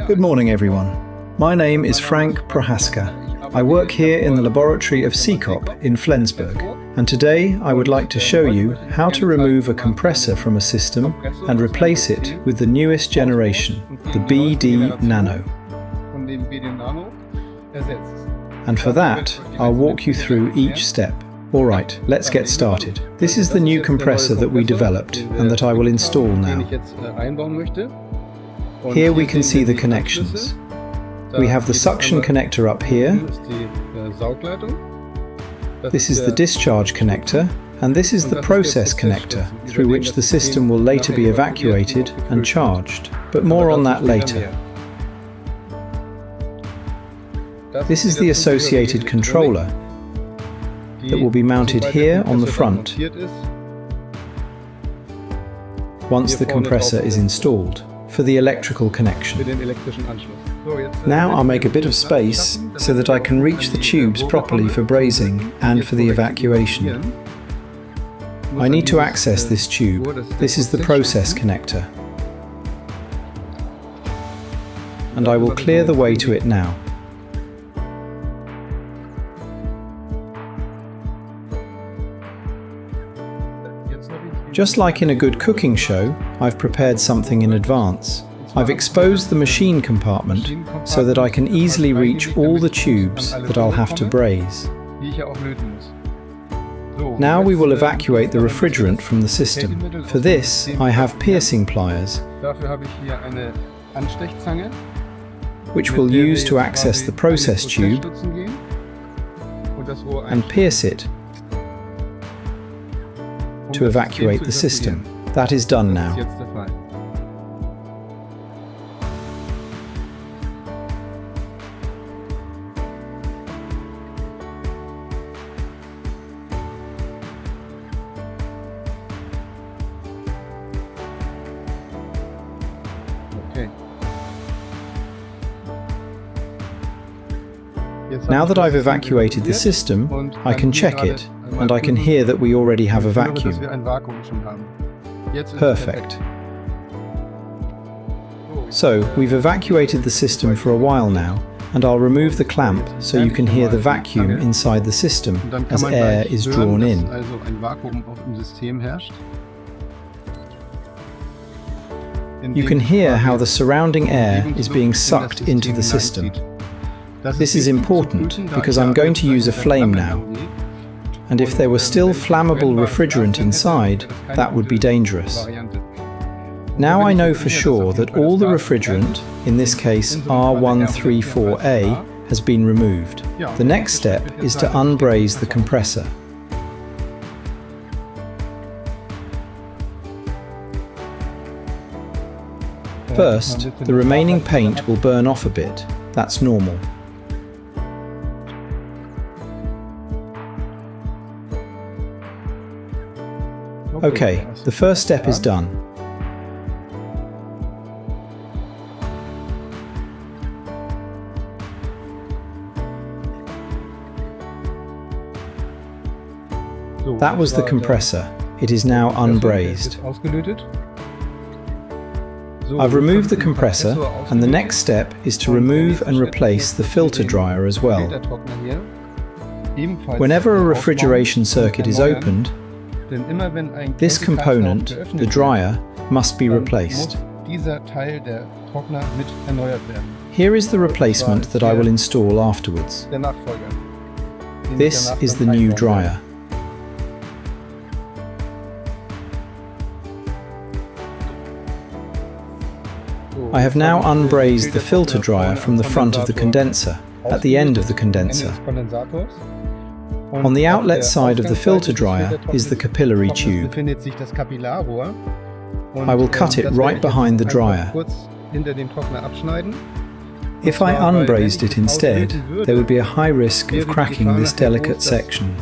Good morning, everyone. My name is Frank Prohaska. I work here in the laboratory of Secop in Flensburg, and today I would like to show you how to remove a compressor from a system and replace it with the newest generation, the BD Nano. And for that, I'll walk you through each step. Alright, let's get started. This is the new compressor that we developed and that I will install now. Here we can see the connections. We have the suction connector up here. This is the discharge connector, and this is the process connector, through which the system will later be evacuated and charged. But more on that later. This is the associated controller that will be mounted here on the front once the compressor is installed for the electrical connection. Now I'll make a bit of space so that I can reach the tubes properly for brazing and for the evacuation. I need to access this tube. This is the process connector, and I will clear the way to it now. Just like in a good cooking show, I've prepared something in advance. I've exposed the machine compartment so that I can easily reach all the tubes that I'll have to braze. Now we will evacuate the refrigerant from the system. For this, I have piercing pliers, which we'll use to access the process tube and pierce it to evacuate the system. That is done now. Now that I've evacuated the system, I can check it, and I can hear that we already have a vacuum. Perfect. So, we've evacuated the system for a while now, and I'll remove the clamp so you can hear the vacuum inside the system as air is drawn in. You can hear how the surrounding air is being sucked into the system. This is important because I'm going to use a flame now, and if there were still flammable refrigerant inside, that would be dangerous. Now I know for sure that all the refrigerant, in this case R134A, has been removed. The next step is to unbraze the compressor. First, the remaining paint will burn off a bit. That's normal. Okay, the first step is done. That was the compressor. It is now unbrazed. I've removed the compressor, and the next step is to remove and replace the filter dryer as well. Whenever a refrigeration circuit is opened, this component, the dryer, must be replaced. Here is the replacement that I will install afterwards. This is the new dryer. I have now unbrazed the filter dryer from the front of the condenser, at the end of the condenser. On the outlet side of the filter dryer is the capillary tube. I will cut it right behind the dryer. If I unbrazed it instead, there would be a high risk of cracking this delicate section.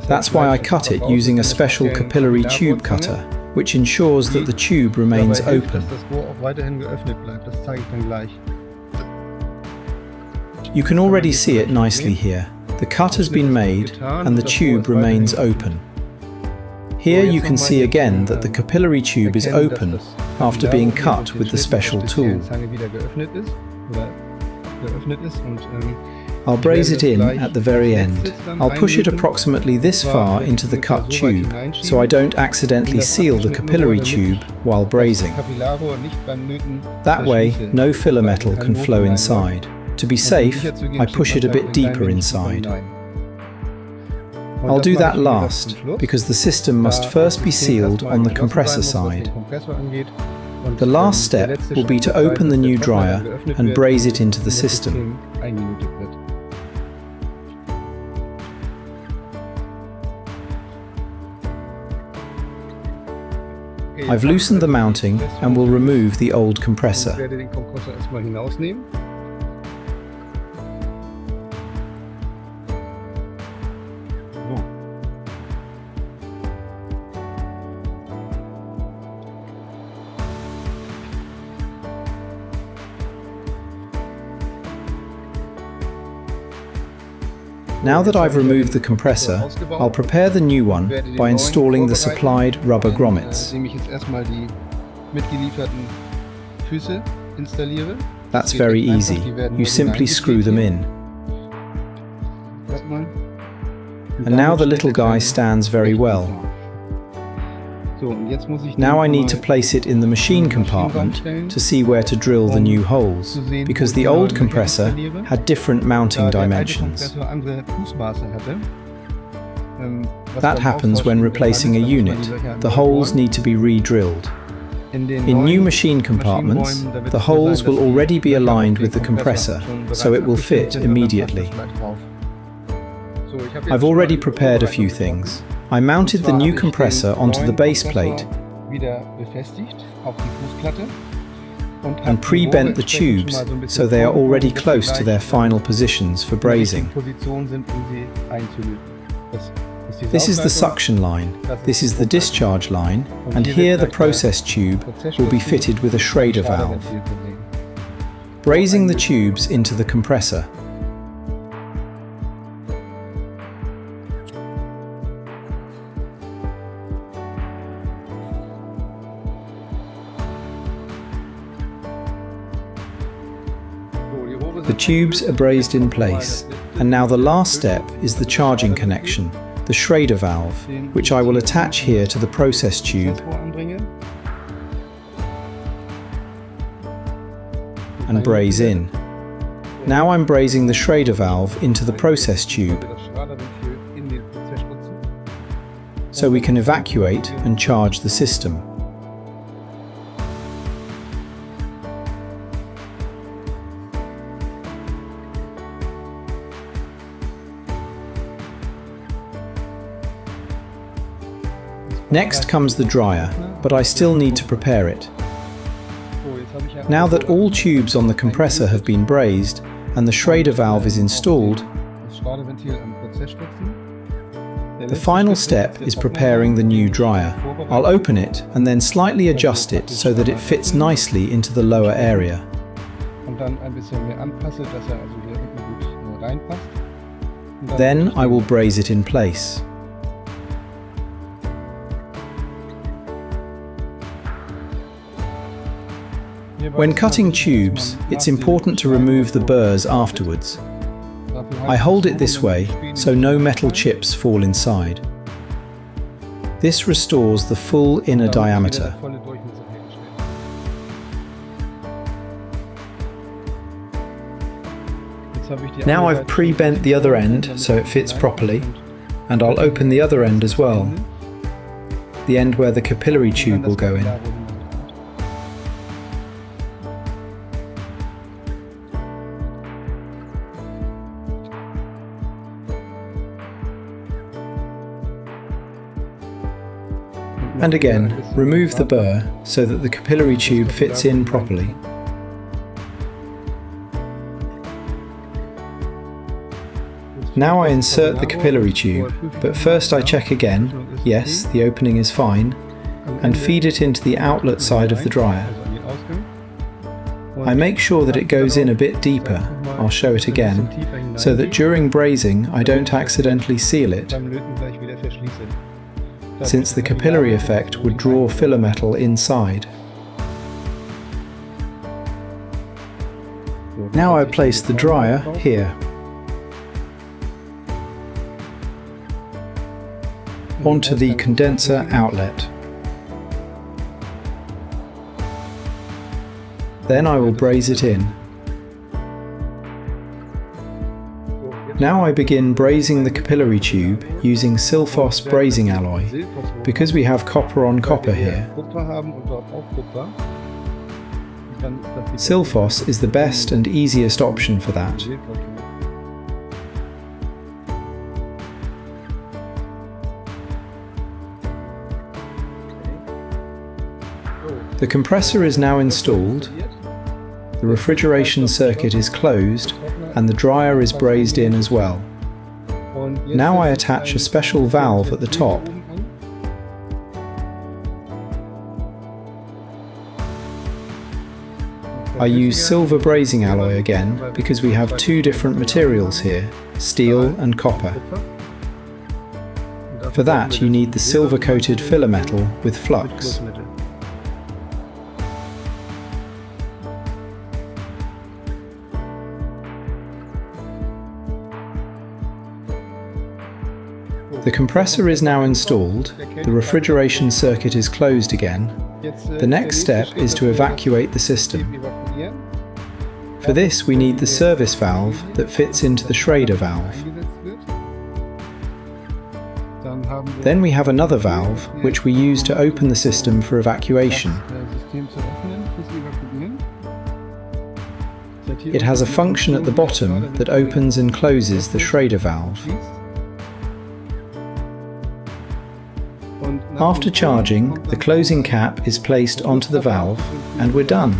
That's why I cut it using a special capillary tube cutter, which ensures that the tube remains open. You can already see it nicely here. The cut has been made and the tube remains open. Here you can see again that the capillary tube is open after being cut with the special tool. I'll braze it in at the very end. I'll push it approximately this far into the cut tube, so I don't accidentally seal the capillary tube while brazing. That way, no filler metal can flow inside. To be safe, I push it a bit deeper inside. I'll do that last, because the system must first be sealed on the compressor side. The last step will be to open the new dryer and braze it into the system. I've loosened the mounting and will remove the old compressor. Now that I've removed the compressor, I'll prepare the new one by installing the supplied rubber grommets. That's very easy. You simply screw them in. And now the little guy stands very well. Now I need to place it in the machine compartment to see where to drill the new holes, because the old compressor had different mounting dimensions. That happens when replacing a unit. The holes need to be re-drilled. In new machine compartments, the holes will already be aligned with the compressor, so it will fit immediately. I've already prepared a few things. I mounted the new compressor onto the base plate and pre-bent the tubes so they are already close to their final positions for brazing. This is the suction line, this is the discharge line, and here the process tube will be fitted with a Schrader valve. Brazing the tubes into the compressor. The tubes are brazed in place, and now the last step is the charging connection, the Schrader valve, which I will attach here to the process tube and braze in. Now I'm brazing the Schrader valve into the process tube so we can evacuate and charge the system. Next comes the dryer, but I still need to prepare it. Now that all tubes on the compressor have been brazed and the Schrader valve is installed, the final step is preparing the new dryer. I'll open it and then slightly adjust it so that it fits nicely into the lower area. Then I will braze it in place. When cutting tubes, it's important to remove the burrs afterwards. I hold it this way so no metal chips fall inside. This restores the full inner diameter. Now I've pre-bent the other end so it fits properly, and I'll open the other end as well, the end where the capillary tube will go in. And again, remove the burr so that the capillary tube fits in properly. Now I insert the capillary tube, but first I check again, yes, the opening is fine, and feed it into the outlet side of the dryer. I make sure that it goes in a bit deeper, I'll show it again, so that during brazing I don't accidentally seal it. since the capillary effect would draw filler metal inside. Now I place the dryer here. Onto the condenser outlet. Then I will braze it in. Now I begin brazing the capillary tube using Silphos brazing alloy, because we have copper on copper here. Silphos is the best and easiest option for that. The compressor is now installed, the refrigeration circuit is closed, and the dryer is brazed in as well. Now I attach a special valve at the top. I use silver brazing alloy again because we have two different materials here, steel and copper. For that you need the silver-coated filler metal with flux. The compressor is now installed, the refrigeration circuit is closed again. The next step is to evacuate the system. For this we need the service valve that fits into the Schrader valve. Then we have another valve which we use to open the system for evacuation. It has a function at the bottom that opens and closes the Schrader valve. After charging, the closing cap is placed onto the valve and we're done.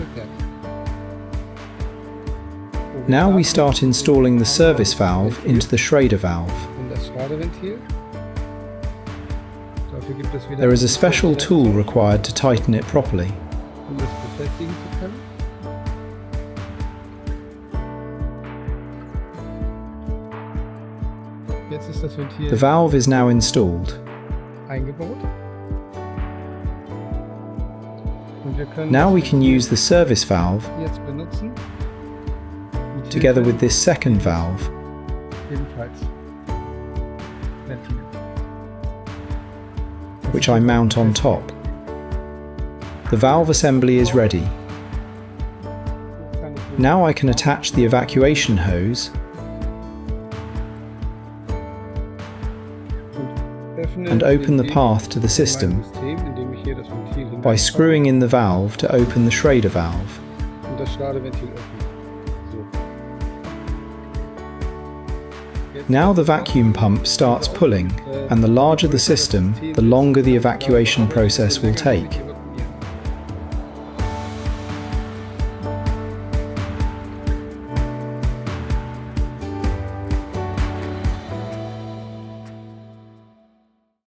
Now we start installing the service valve into the Schrader valve. There is a special tool required to tighten it properly. The valve is now installed. Now we can use the service valve together with this second valve, which I mount on top. The valve assembly is ready. Now I can attach the evacuation hose and open the path to the system by screwing in the valve to open the Schrader valve. Now the vacuum pump starts pulling, and the larger the system, the longer the evacuation process will take.